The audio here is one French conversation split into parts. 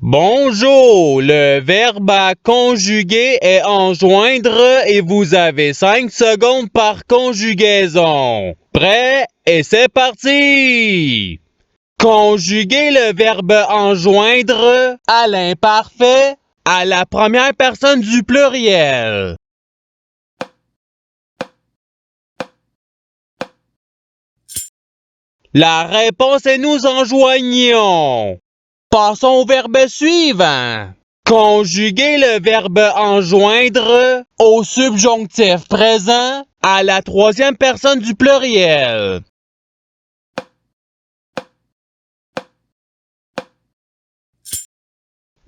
Bonjour, le verbe à conjuguer est enjoindre et vous avez 5 secondes par conjugaison. Prêt? Et c'est parti! Conjuguer le verbe enjoindre à l'imparfait à la première personne du pluriel. La réponse est nous enjoignons. Passons au verbe suivant. Conjuguer le verbe enjoindre au subjonctif présent à la troisième personne du pluriel.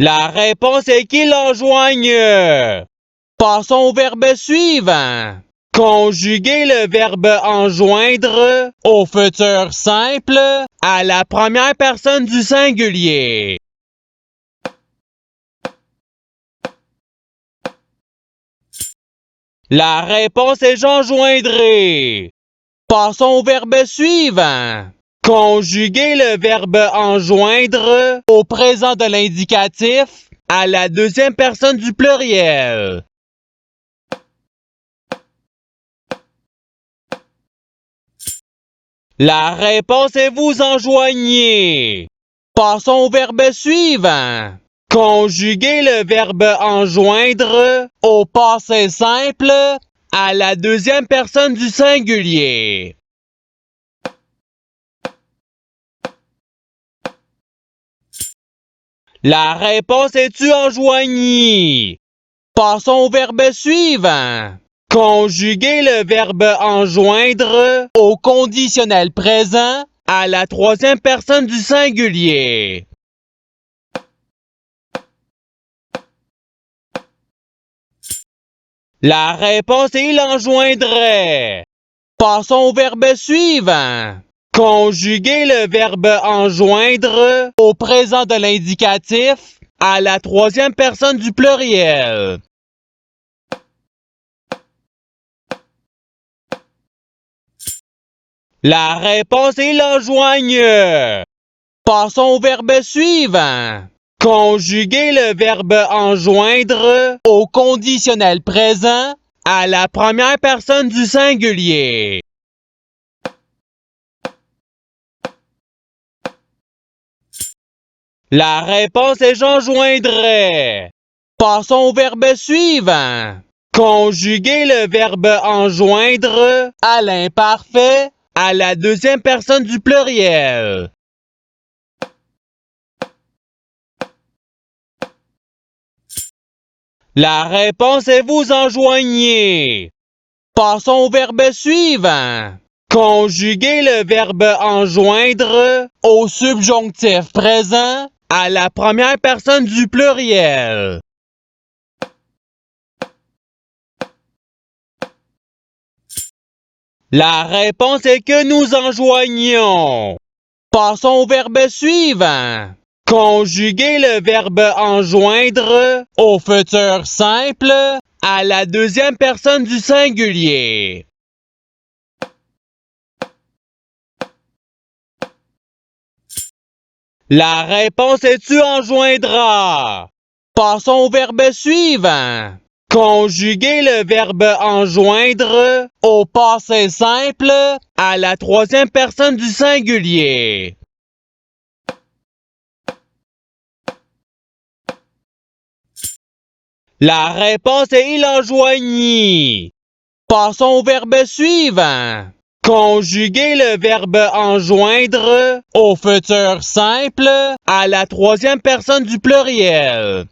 La réponse est qu'il enjoigne. Passons au verbe suivant. Conjuguer le verbe enjoindre au futur simple à la première personne du singulier. La réponse est j'enjoindrai. Passons au verbe suivant. Conjuguer le verbe enjoindre au présent de l'indicatif à la deuxième personne du pluriel. La réponse est vous enjoignez. Passons au verbe suivant. Conjuguer le verbe enjoindre au passé simple à la deuxième personne du singulier. La réponse est tu enjoigni. Passons au verbe suivant. Conjuguer le verbe enjoindre au conditionnel présent à la troisième personne du singulier. La réponse est il enjoindrait. Passons au verbe suivant. Conjuguer le verbe enjoindre au présent de l'indicatif à la troisième personne du pluriel. La réponse est l'enjoigne. Passons au verbe suivant. Conjuguer le verbe enjoindre au conditionnel présent à la première personne du singulier. La réponse est j'enjoindrai. Passons au verbe suivant. Conjuguer le verbe enjoindre à l'imparfait à la deuxième personne du pluriel. La réponse est vous enjoignez. Passons au verbe suivant. Conjuguer le verbe enjoindre au subjonctif présent à la première personne du pluriel. La réponse est que nous enjoignons. Passons au verbe suivant. Conjuguer le verbe enjoindre au futur simple à la deuxième personne du singulier. La réponse est tu enjoindras. Passons au verbe suivant. Conjuguer le verbe enjoindre au passé simple à la troisième personne du singulier. La réponse est il enjoignit. Passons au verbe suivant. Conjuguer le verbe enjoindre au futur simple à la troisième personne du pluriel.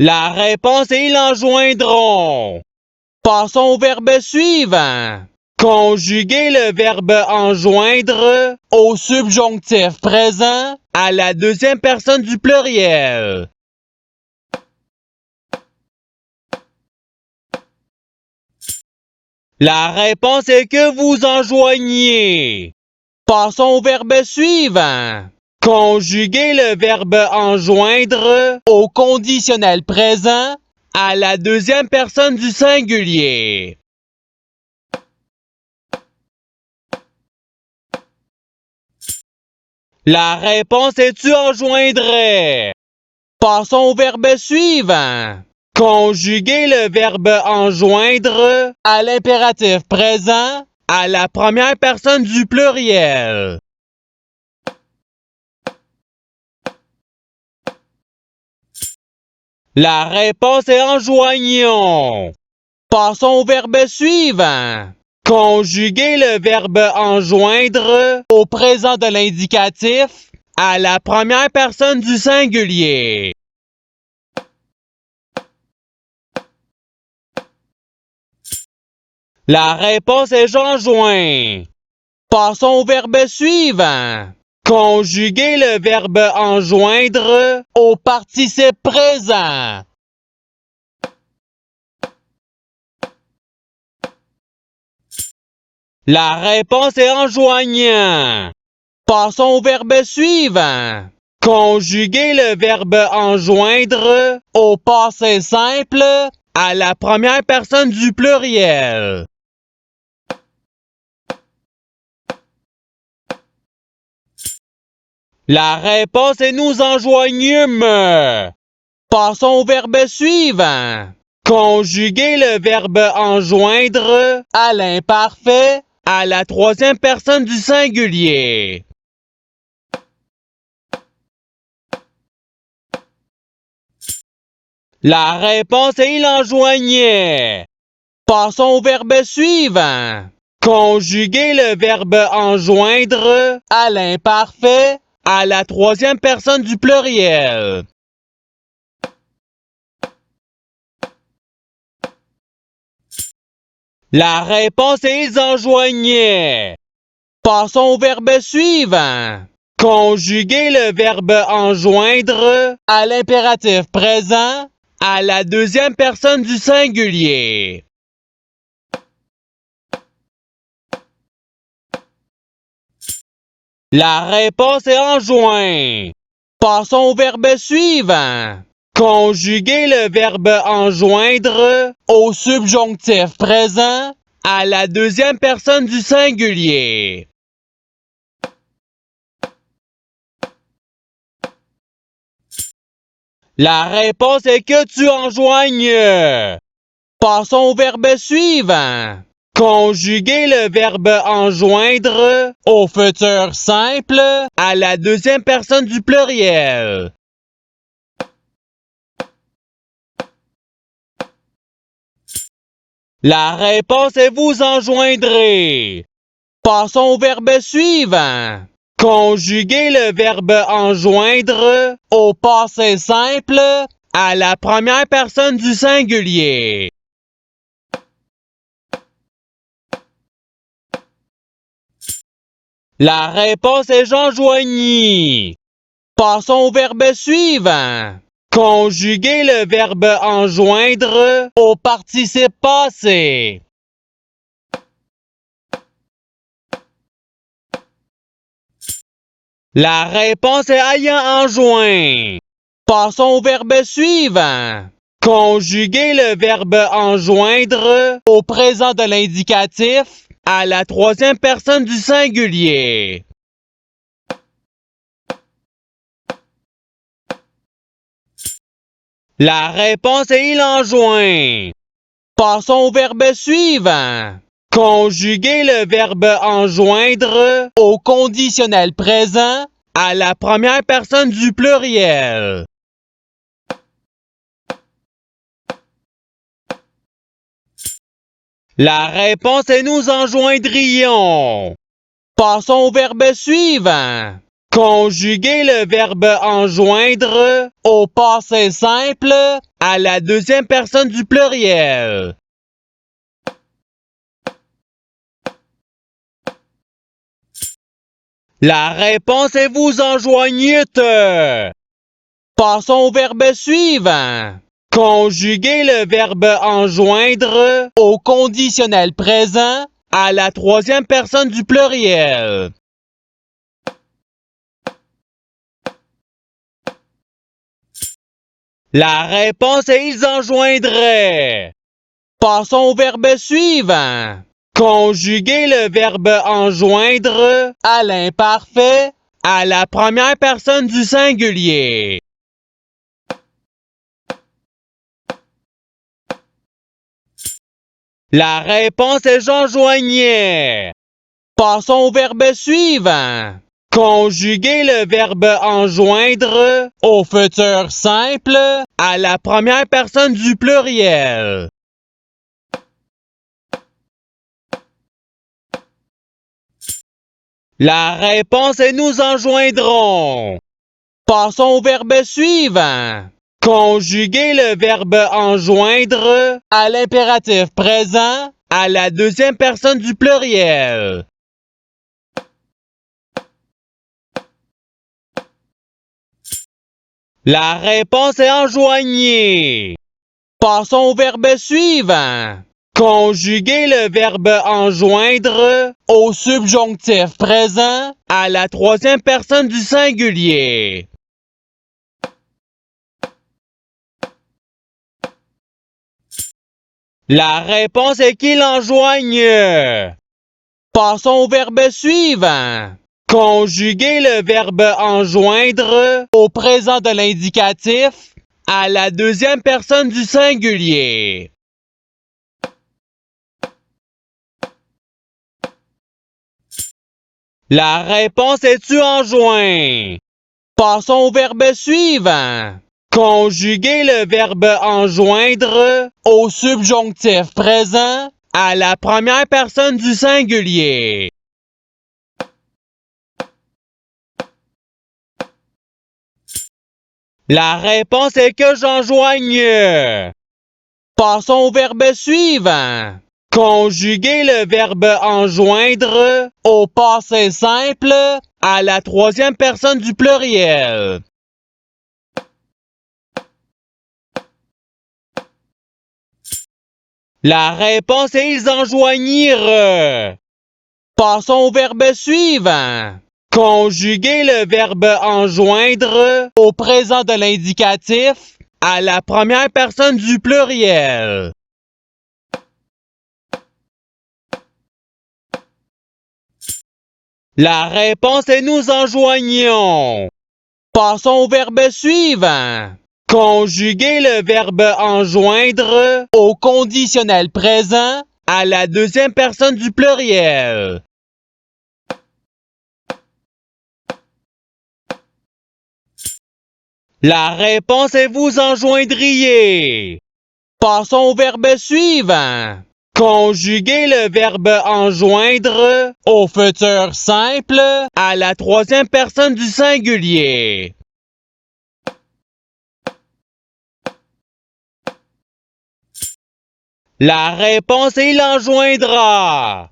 La réponse est ils enjoindront. Passons au verbe suivant. Conjuguer le verbe enjoindre au subjonctif présent à la deuxième personne du pluriel. La réponse est que vous enjoignez. Passons au verbe suivant. Conjuguer le verbe enjoindre au conditionnel présent à la deuxième personne du singulier. La réponse est tu enjoindrais. Passons au verbe suivant. Conjuguer le verbe enjoindre à l'impératif présent à la première personne du pluriel. La réponse est enjoignons. Passons au verbe suivant. Conjuguer le verbe enjoindre au présent de l'indicatif à la première personne du singulier. La réponse est j'enjoins. Passons au verbe suivant. Conjuguer le verbe enjoindre au participe présent. La réponse est enjoignant. Passons au verbe suivant. Conjuguer le verbe enjoindre au passé simple à la première personne du pluriel. La réponse est nous enjoignûmes. Passons au verbe suivant. Conjuguer le verbe enjoindre à l'imparfait à la troisième personne du singulier. La réponse est il enjoignait. Passons au verbe suivant. Conjuguer le verbe enjoindre à l'imparfait à la troisième personne du pluriel. La réponse est ils enjoignaient. Passons au verbe suivant. Conjuguer le verbe enjoindre à l'impératif présent à la deuxième personne du singulier. La réponse est enjoint. Passons au verbe suivant. Conjuguer le verbe enjoindre au subjonctif présent à la deuxième personne du singulier. La réponse est que tu enjoignes. Passons au verbe suivant. Conjuguer le verbe enjoindre au futur simple à la deuxième personne du pluriel. La réponse est vous enjoindrez. Passons au verbe suivant. Conjuguer le verbe enjoindre au passé simple à la première personne du singulier. La réponse est j'enjoignis. Passons au verbe suivant. Conjuguer le verbe enjoindre au participe passé. La réponse est ayant enjoint. Passons au verbe suivant. Conjuguer le verbe enjoindre au présent de l'indicatif à la troisième personne du singulier. La réponse est il enjoint. Passons au verbe suivant. Conjuguer le verbe enjoindre au conditionnel présent à la première personne du pluriel. La réponse est nous enjoindrions. Passons au verbe suivant. Conjuguer le verbe enjoindre au passé simple à la deuxième personne du pluriel. La réponse est vous enjoignîtes. Passons au verbe suivant. Conjuguer le verbe enjoindre au conditionnel présent à la troisième personne du pluriel. La réponse est ils enjoindraient. Passons au verbe suivant. Conjuguer le verbe enjoindre à l'imparfait à la première personne du singulier. La réponse est j'enjoignais. Passons au verbe suivant. Conjuguer le verbe enjoindre au futur simple à la première personne du pluriel. La réponse est nous enjoindrons. Passons au verbe suivant. Conjuguer le verbe enjoindre à l'impératif présent à la deuxième personne du pluriel. La réponse est enjoigner. Passons au verbe suivant. Conjuguer le verbe enjoindre au subjonctif présent à la troisième personne du singulier. La réponse est qu'il enjoigne. Passons au verbe suivant. Conjuguer le verbe enjoindre au présent de l'indicatif à la deuxième personne du singulier. La réponse est tu enjoint. Passons au verbe suivant. Conjuguer le verbe enjoindre au subjonctif présent à la première personne du singulier. La réponse est que j'enjoigne. Passons au verbe suivant. Conjuguer le verbe enjoindre au passé simple à la troisième personne du pluriel. La réponse est ils enjoignirent. Passons au verbe suivant. Conjuguer le verbe enjoindre au présent de l'indicatif à la première personne du pluriel. La réponse est nous enjoignons. Passons au verbe suivant. Conjuguer le verbe enjoindre au conditionnel présent à la deuxième personne du pluriel. La réponse est vous enjoindriez. Passons au verbe suivant. Conjuguer le verbe enjoindre au futur simple à la troisième personne du singulier. La réponse est il enjoindra.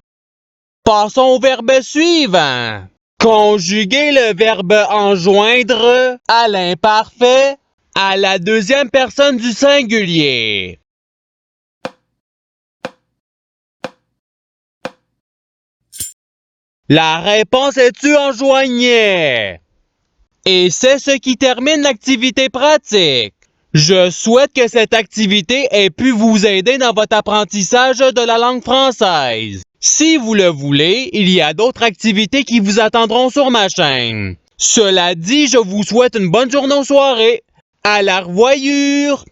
Passons au verbe suivant. Conjuguer le verbe enjoindre à l'imparfait à la deuxième personne du singulier. La réponse est tu enjoignais. Et c'est ce qui termine l'activité pratique. Je souhaite que cette activité ait pu vous aider dans votre apprentissage de la langue française. Si vous le voulez, il y a d'autres activités qui vous attendront sur ma chaîne. Cela dit, je vous souhaite une bonne journée ou soirée. À la revoyure!